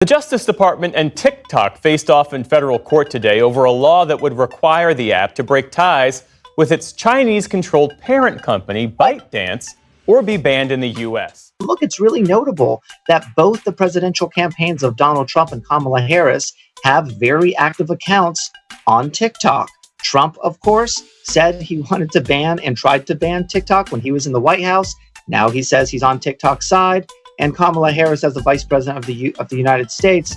The Justice Department and TikTok faced off in federal court today over a law that would require the app to break ties with its Chinese-controlled parent company, ByteDance, or be banned in the U.S. Look, it's really notable that both the presidential campaigns of Donald Trump and Kamala Harris have very active accounts on TikTok. Trump, of course, said he wanted to ban and tried to ban TikTok when he was in the White House. Now he says he's on TikTok's side. And Kamala Harris, as the vice president of the United States,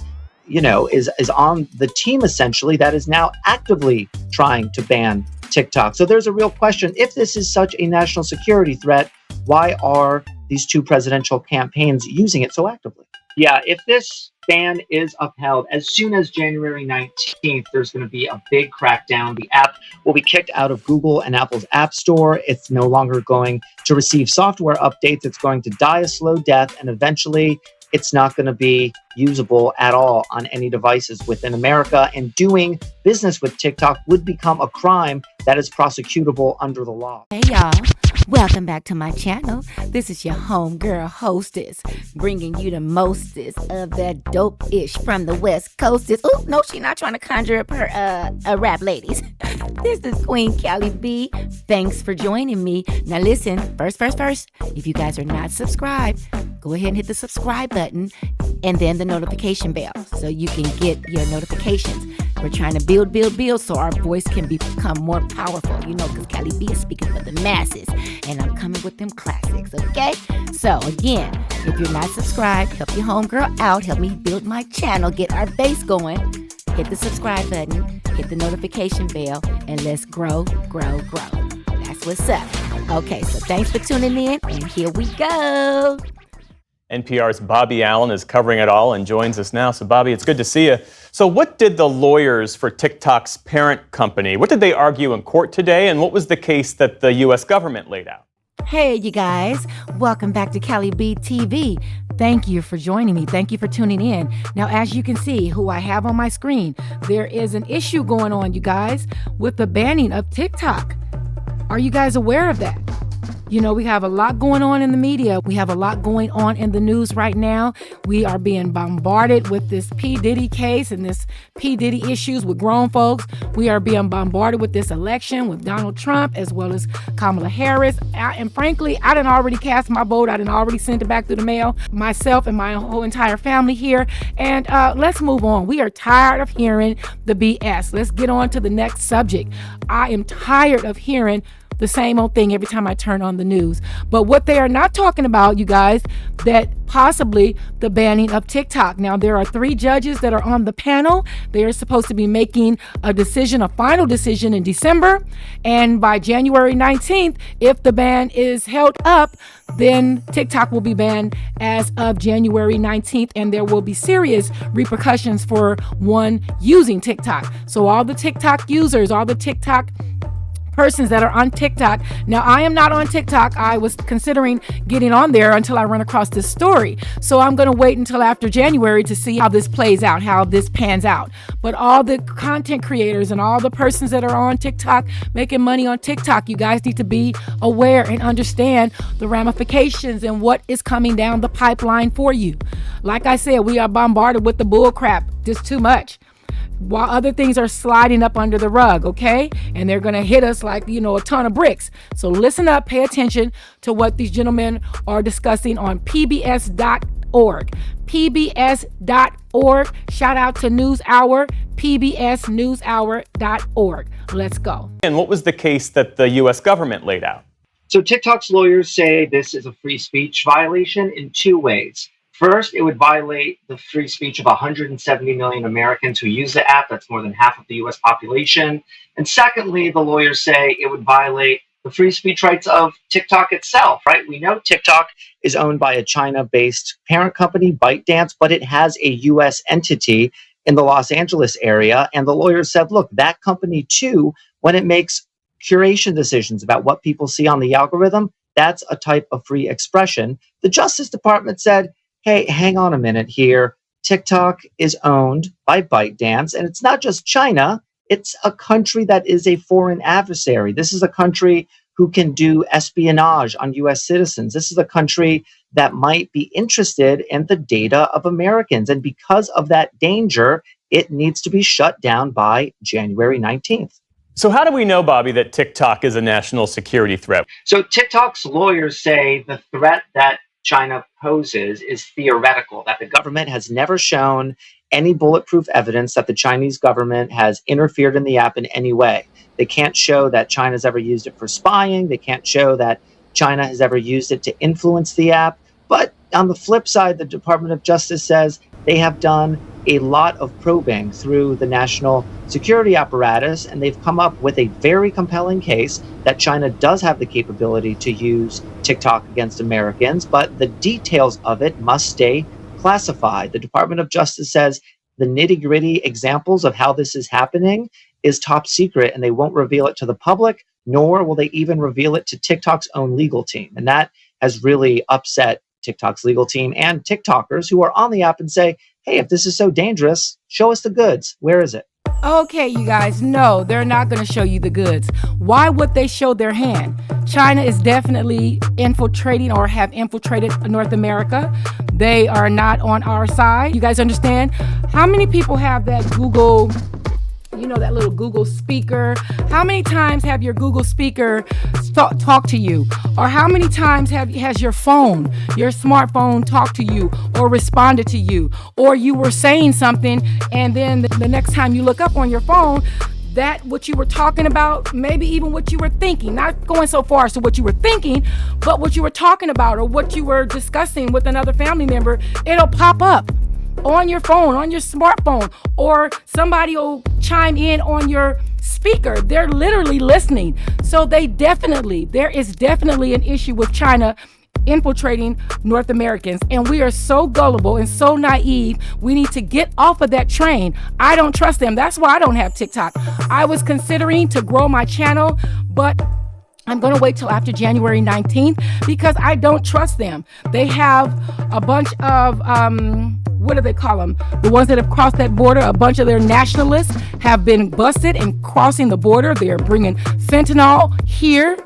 is on the team, essentially, that is now actively trying to ban TikTok. So there's a real question. If this is such a national security threat, why are these two presidential campaigns using it so actively? Yeah, if this ban is upheld, as soon as January 19th, there's going to be a big crackdown. The app will be kicked out of Google and Apple's App Store. It's no longer going to receive software updates. It's going to die a slow death, and eventually it's not going to be usable at all on any devices within America. And doing business with TikTok would become a crime that is prosecutable under the law. Hey, y'all. Welcome back to my channel. This is your homegirl hostess, bringing you the mostest of that dope-ish from the West Coastest. Oh, no, she's not trying to conjure up her rap ladies. This is Queen Cali B. Thanks for joining me. Now listen, first, if you guys are not subscribed, go ahead and hit the subscribe button and then the notification bell so you can get your notifications. We're trying to build so our voice can become more powerful, because Cali B is speaking for the masses, and I'm coming with them classics, okay? So again, if you're not subscribed, help your homegirl out, help me build my channel, get our base going. Hit the subscribe button, hit the notification bell, and let's grow. That's what's up. Okay, so thanks for tuning in, and here we go. NPR's Bobby Allen is covering it all and joins us now. So, Bobby, it's good to see you. So what did the lawyers for TikTok's parent company, what did they argue in court today, and what was the case that the U.S. government laid out? Hey, you guys. Welcome back to Cali B TV. Thank you for joining me. Thank you for tuning in. Now, as you can see, who I have on my screen, there is an issue going on, you guys, with the banning of TikTok. Are you guys aware of that? We have a lot going on in the media. We have a lot going on in the news right now. We are being bombarded with this P. Diddy case and this P. Diddy issues with grown folks. We are being bombarded with this election with Donald Trump as well as Kamala Harris. And frankly, I done already cast my vote. I done already sent it back through the mail, myself and my whole entire family here. And let's move on. We are tired of hearing the BS. Let's get on to the next subject. I am tired of hearing the same old thing every time I turn on the news. But what they are not talking about, you guys, that possibly the banning of TikTok. Now, there are 3 judges that are on the panel. They are supposed to be making a final decision in December. And by January 19th, if the ban is held up, then TikTok will be banned as of January 19th, and there will be serious repercussions for one using TikTok. So all the TikTok users, all the TikTok persons that are on TikTok. Now, I am not on TikTok. I was considering getting on there until I run across this story. So I'm going to wait until after January to see how this plays out, how this pans out. But all the content creators and all the persons that are on TikTok making money on TikTok, you guys need to be aware and understand the ramifications and what is coming down the pipeline for you. Like I said, we are bombarded with the bull crap, just too much, while other things are sliding up under the rug, okay? And they're going to hit us like, a ton of bricks. So listen up, pay attention to what these gentlemen are discussing on pbs.org. pbs.org. Shout out to NewsHour, pbsnewshour.org. Let's go. And what was the case that the U.S. government laid out? So TikTok's lawyers say this is a free speech violation in 2 ways. First, it would violate the free speech of 170 million Americans who use the app. That's more than half of the U.S. population. And secondly, the lawyers say it would violate the free speech rights of TikTok itself, right? We know TikTok is owned by a China-based parent company, ByteDance, but it has a U.S. entity in the Los Angeles area. And the lawyers said, look, that company too, when it makes curation decisions about what people see on the algorithm, that's a type of free expression. The Justice Department said, hey, hang on a minute here. TikTok is owned by ByteDance, and it's not just China. It's a country that is a foreign adversary. This is a country who can do espionage on U.S. citizens. This is a country that might be interested in the data of Americans. And because of that danger, it needs to be shut down by January 19th. So how do we know, Bobby, that TikTok is a national security threat? So TikTok's lawyers say the threat that China poses is theoretical, that the government has never shown any bulletproof evidence that the Chinese government has interfered in the app in any way. They can't show that China's ever used it for spying. They can't show that China has ever used it to influence the app. But on the flip side, the Department of Justice says they have done a lot of probing through the national security apparatus, and they've come up with a very compelling case that China does have the capability to use TikTok against Americans, but the details of it must stay classified. The Department of Justice says the nitty-gritty examples of how this is happening is top secret, and they won't reveal it to the public, nor will they even reveal it to TikTok's own legal team. And that has really upset TikTok's legal team and TikTokers who are on the app and say, hey, if this is so dangerous, show us the goods. Where is it? Okay, you guys, no, they're not going to show you the goods. Why would they show their hand? China is definitely infiltrating or have infiltrated North America. They are not on our side. You guys understand? How many people have that Google, that little Google speaker? How many times have your Google speaker talk to you? Or how many times has your phone, your smartphone talked to you or responded to you? Or you were saying something and then the next time you look up on your phone, that what you were talking about, maybe even what you were thinking, not going so far as to what you were thinking, but what you were talking about or what you were discussing with another family member, it'll pop up on your phone, on your smartphone, or somebody will chime in on your speaker. They're literally listening. So there is definitely an issue with China infiltrating North Americans. And we are so gullible and so naive. We need to get off of that train. I don't trust them. That's why I don't have TikTok. I was considering to grow my channel, but I'm going to wait till after January 19th because I don't trust them. They have a bunch of, what do they call them? The ones that have crossed that border, a bunch of their nationalists have been busted and crossing the border. They're bringing fentanyl here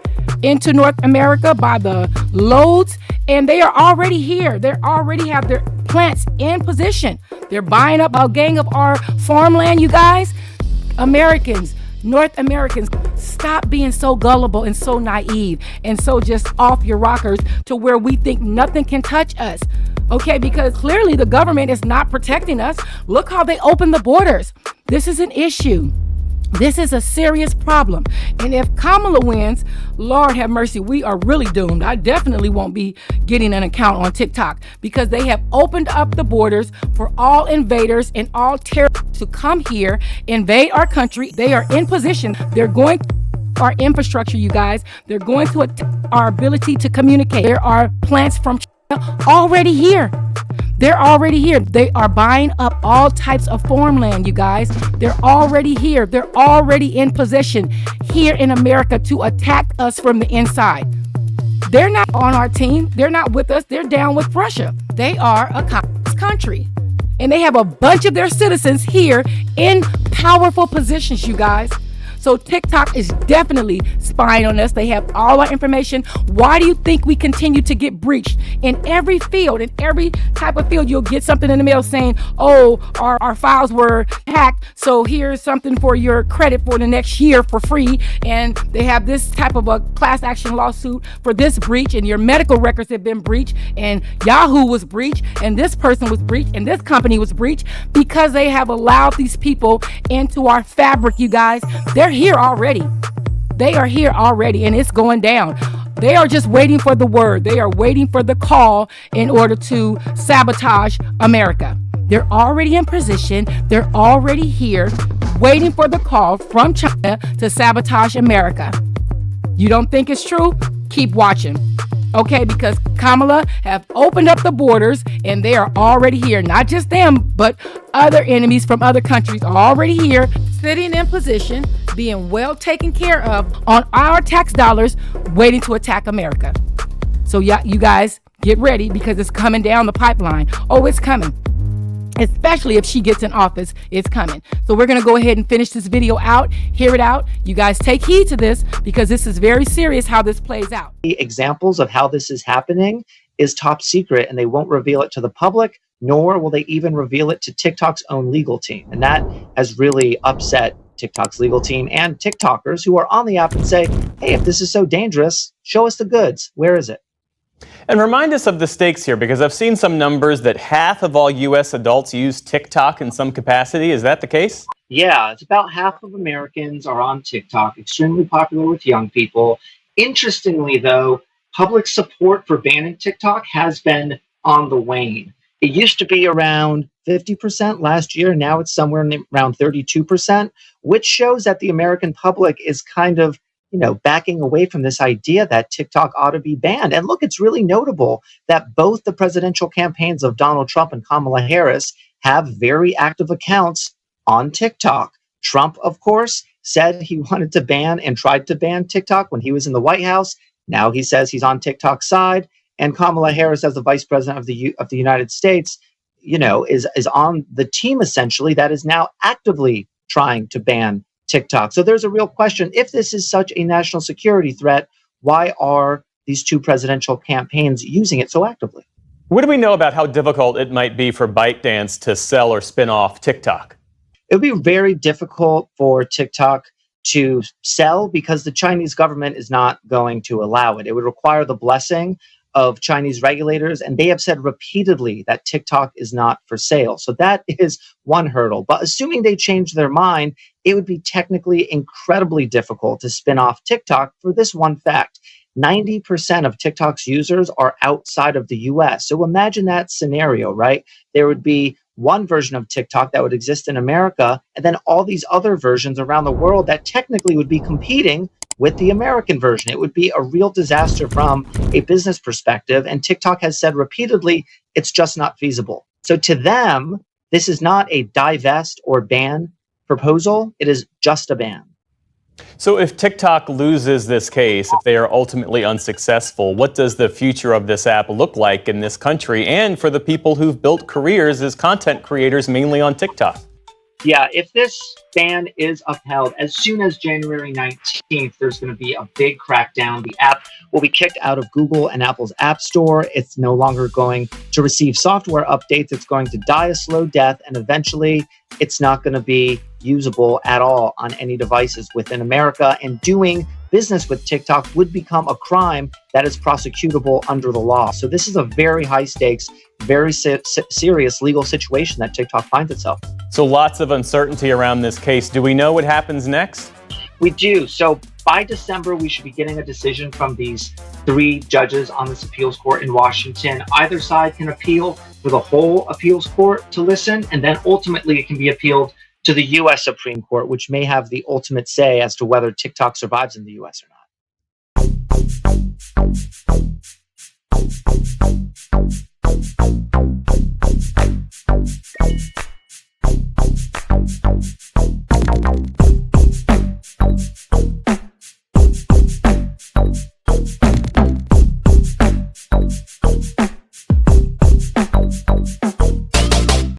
into North America by the loads, and they are already here. They already have their plants in position. They're buying up a gang of our farmland, you guys. Americans, North Americans, stop being so gullible and so naive and so just off your rockers to where we think nothing can touch us. Okay, because clearly the government is not protecting us. Look how they open the borders. This is an issue. This is a serious problem. And if Kamala wins, Lord have mercy, we are really doomed. I definitely won't be getting an account on TikTok because they have opened up the borders for all invaders and all terrorists to come here, invade our country. They are in position. They're going to our infrastructure, you guys. They're going to attack our ability to communicate. There are plants from China already here. They're already here. They are buying up all types of farmland, you guys. They're already here. They're already in possession here in America to attack us from the inside. They're not on our team. They're not with us. They're down with Russia. They are a communist country. And they have a bunch of their citizens here in powerful positions, you guys. So TikTok is definitely spying on us. They have all our information. Why do you think we continue to get breached? In every field, in every type of field, you'll get something in the mail saying, oh, our files were hacked, so here's something for your credit for the next year for free. And they have this type of a class action lawsuit for this breach, and your medical records have been breached, and Yahoo was breached, and this person was breached, and this company was breached because they have allowed these people into our fabric, you guys. They're here already. They are here already, and it's going down. They are just waiting for the word. They are waiting for the call in order to sabotage America. They're already in position. They're already here, waiting for the call from China to sabotage America. You don't think it's true? Keep watching. Okay, because Kamala have opened up the borders and they are already here. Not just them, but other enemies from other countries are already here, sitting in position, being well taken care of on our tax dollars, waiting to attack America. So yeah, you guys get ready because it's coming down the pipeline. Oh, it's coming. especially if she gets in office. It's coming. So we're going to go ahead and finish this video out, hear it out. You guys take heed to this because this is very serious how this plays out. Examples of how this is happening is top secret, and they won't reveal it to the public, nor will they even reveal it to TikTok's own legal team. And that has really upset TikTok's legal team and TikTokers who are on the app and say, hey, if this is so dangerous, show us the goods. Where is it? And remind us of the stakes here, because I've seen some numbers that half of all U.S. adults use TikTok in some capacity. Is that the case? Yeah, it's about half of Americans are on TikTok, extremely popular with young people. Interestingly, though, public support for banning TikTok has been on the wane. It used to be around 50% last year. Now it's somewhere around 32%, which shows that the American public is kind of, backing away from this idea that TikTok ought to be banned. And look, it's really notable that both the presidential campaigns of Donald Trump and Kamala Harris have very active accounts on TikTok. Trump, of course, said he wanted to ban and tried to ban TikTok when he was in the White House. Now he says he's on TikTok's side. And Kamala Harris, as the vice president of the United States, is on the team essentially that is now actively trying to ban TikTok. So there's a real question. If this is such a national security threat, why are these two presidential campaigns using it so actively? What do we know about how difficult it might be for ByteDance to sell or spin off TikTok? It would be very difficult for TikTok to sell because the Chinese government is not going to allow it. It would require the blessing of Chinese regulators, and they have said repeatedly that TikTok is not for sale. So that is one hurdle. But assuming they change their mind, it would be technically incredibly difficult to spin off TikTok for this one fact. 90% of TikTok's users are outside of the US. So imagine that scenario, right? There would be one version of TikTok that would exist in America, and then all these other versions around the world that technically would be competing with the American version. It would be a real disaster from a business perspective. And TikTok has said repeatedly, it's just not feasible. So to them, this is not a divest or ban proposal. It is just a ban. So if TikTok loses this case, if they are ultimately unsuccessful, what does the future of this app look like in this country and for the people who've built careers as content creators mainly on TikTok? Yeah, if this ban is upheld, as soon as January 19th, there's going to be a big crackdown. The app will be kicked out of Google and Apple's App Store. It's no longer going to receive software updates. It's going to die a slow death, and eventually it's not going to be usable at all on any devices within America. And doing business with TikTok would become a crime that is prosecutable under the law. So this is a very high stakes, very serious legal situation that TikTok finds itself. So lots of uncertainty around this case. Do we know what happens next? We do. So by December, we should be getting a decision from these three judges on this appeals court in Washington. Either side can appeal for the whole appeals court to listen, and then ultimately it can be appealed to the U.S. Supreme Court, which may have the ultimate say as to whether TikTok survives in the U.S. or not.